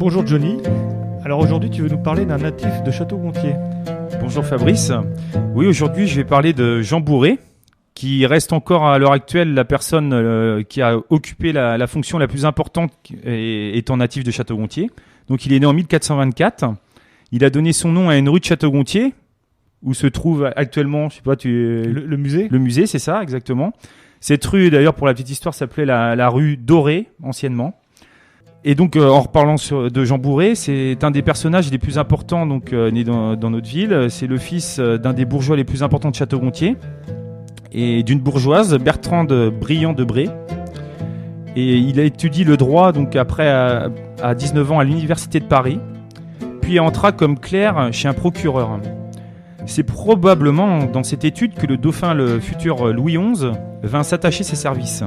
Bonjour Johnny, alors aujourd'hui tu veux nous parler d'un natif de Château-Gontier. Bonjour Fabrice. Oui, aujourd'hui je vais parler de Jean Bourré, qui reste encore à l'heure actuelle la personne qui a occupé la fonction la plus importante étant natif de Château-Gontier. Donc il est né en 1424. Il a donné son nom à une rue de Château-Gontier, où se trouve actuellement, je sais pas, Le musée. le musée, c'est ça, exactement. Cette rue, d'ailleurs, pour la petite histoire, s'appelait la rue Dorée, anciennement. Et donc, en reparlant de Jean Bourré, c'est un des personnages les plus importants né dans notre ville. C'est le fils d'un des bourgeois les plus importants de Château-Gontier et d'une bourgeoise, Bertrande Briand de Bray. Et il a étudié le droit donc après à 19 ans à l'université de Paris, puis entra comme clerc chez un procureur. C'est probablement dans cette étude que le dauphin, le futur Louis XI, vint s'attacher ses services.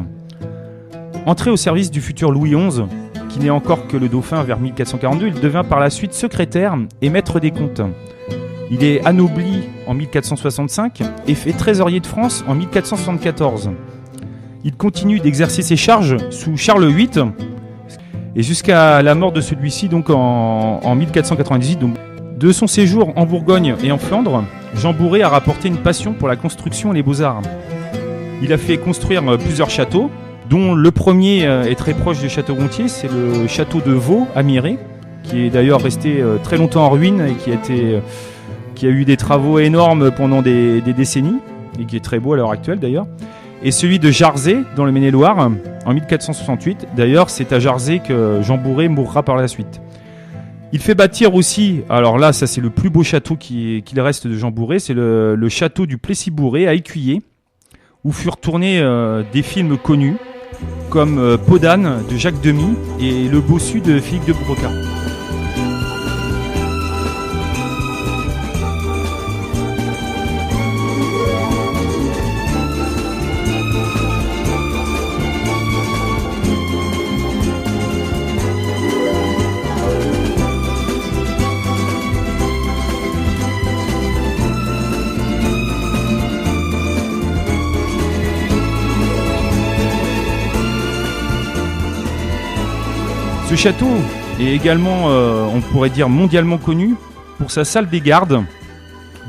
Entré au service du futur Louis XI, qui n'est encore que le dauphin vers 1442, il devint par la suite secrétaire et maître des comptes. Il est anobli en 1465 et fait trésorier de France en 1474. Il continue d'exercer ses charges sous Charles VIII et jusqu'à la mort de celui-ci donc en 1498. Donc, de son séjour en Bourgogne et en Flandre, Jean Bourré a rapporté une passion pour la construction et les beaux-arts. Il a fait construire plusieurs châteaux, dont le premier est très proche de Château-Gontier, c'est le château de Vaux à Miré, qui est d'ailleurs resté très longtemps en ruine et qui a eu des travaux énormes pendant des décennies, et qui est très beau à l'heure actuelle d'ailleurs. Et celui de Jarzé, dans le Maine-et-Loire, en 1468. D'ailleurs, c'est à Jarzé que Jean Bourré mourra par la suite. Il fait bâtir aussi, alors là, ça c'est le plus beau château qu'il reste de Jean Bourré, c'est le château du Plessis-Bourré à Écuyer, où furent tournés des films connus, comme Peau d'âne de Jacques Demy et Le Bossu de Philippe de Broca. Ce château est également, on pourrait dire, mondialement connu pour sa salle des gardes,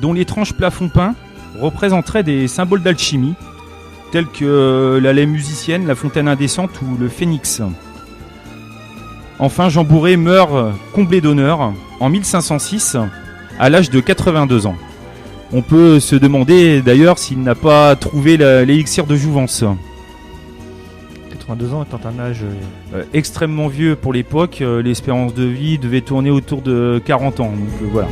dont l'étrange plafond peint représenterait des symboles d'alchimie, tels que la lait musicienne, la fontaine indécente ou le phénix. Enfin, Jean Bourré meurt comblé d'honneur en 1506, à l'âge de 82 ans. On peut se demander d'ailleurs s'il n'a pas trouvé l'élixir de jouvence. 82 ans étant un âge... Extrêmement vieux pour l'époque, l'espérance de vie devait tourner autour de 40 ans. Donc voilà.